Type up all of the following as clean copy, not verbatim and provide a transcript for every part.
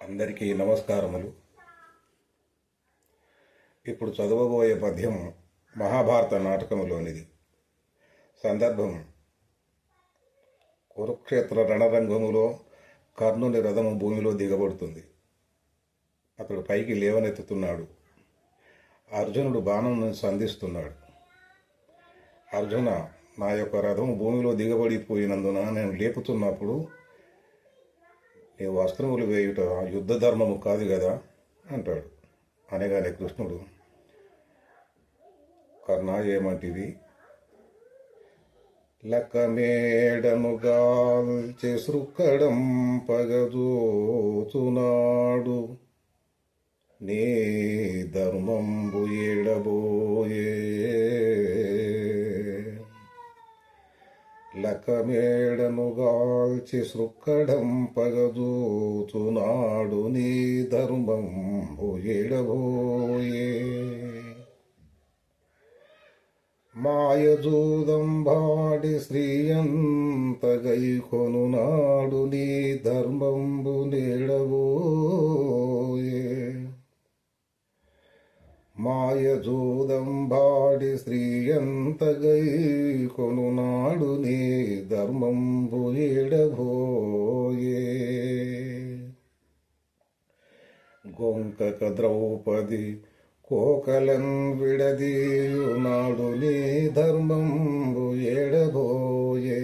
అందరికీ నమస్కారములు. ఇప్పుడు చదవబోయే పద్యం మహాభారత నాటకములోనిది. సందర్భం కురుక్షేత్ర రణరంగములో కర్ణుని రథము భూమిలో దిగబడుతుంది. అతడు పైకి లేవనెత్తుతున్నాడు. అర్జునుడు బాణం సంధిస్తున్నాడు. అర్జున, నా యొక్క రథము భూమిలో దిగబడిపోయినందున నేను లేపుతున్నప్పుడు నీ వస్త్రములు వేయుట యుద్ధ ధర్మము కాదు కదా అంటాడు. అనగానే కృష్ణుడు, కర్ణ ఏమంటివి? లక్కమేడను గాల్చె సృక్కడం పగజోచునాడు నీ ధర్మంబు ఏడబోయే. లకమేడను గాల్చి సృక్కడం పగజూచునాడు నీ ధర్మంబు ఎడబోయే. మాయజూదంబాడి శ్రీయంతగై కొనునాడు నీ ధర్మంబు నెడబోయే. మాయజూదంబాడి శ్రీయంతగై కొనునాడు నీ ధర్మంబు ఎడబోయే. గొంకక ద్రౌపది కోకలన్ విడదీయునాడు నీ ధర్మంబు ఎడబోయే.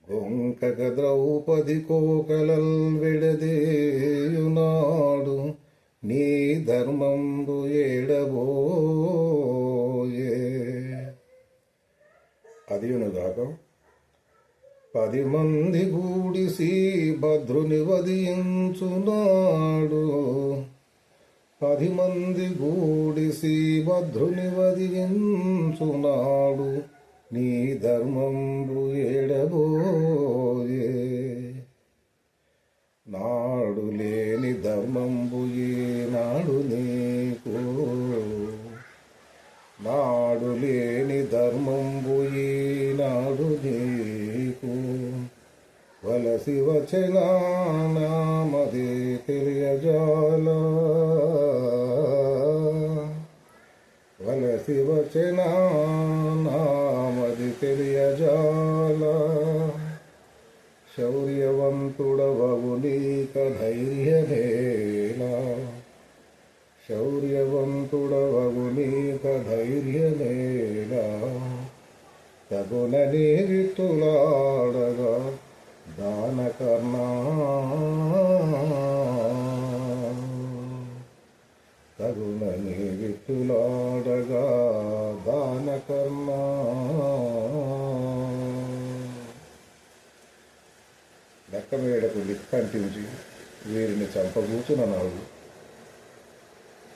గొంకక ద్రౌపది కోకలల్ విడదీయునాడు నీ ధర్మంబు ఏడబోయే. అదియునుగాక 10 మంది గూడిసి భద్రుని వధించునాడు. 10 మంది గూడిసి భద్రుని వధించునాడు నీ ధర్మంబు ఏడబోయే. నాడు లేని ధర్మంబు ఈనాడు నీకు. నాడు లేని ధర్మంబు ఈనాడు నీకు. వలసి వచనామది తెలియజాల. వలసి వచనామది తెలియజాల. శౌర్యవంతుడవగు నీక ధైర్యమేలా. శౌర్యవంతుడవగు నీక ధైర్యమేలా. తగునని విత్తులాడగా దానకర్ణ. తగునని విత్తులాడగా దానకర్ణ. లక్కమేడకు లిక్కంటించి వీరిని చంపగూచునన్నాడు.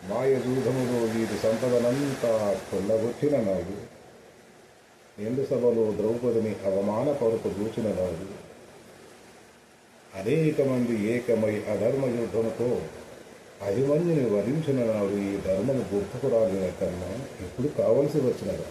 మాయజూధములో వీరి సంపదనంతా కొల్లగొట్టిననాడు. నిండు సభలో ద్రౌపదిని అవమానపరుపగూచుననాడు. అనేక మంది ఏకమై అధర్మ యుద్ధముతో అభిమన్యుని వధించిననాడు. ఈ ధర్మము గొప్పకు రాలిన కన్నా ఇప్పుడు కావలసి వచ్చినదా?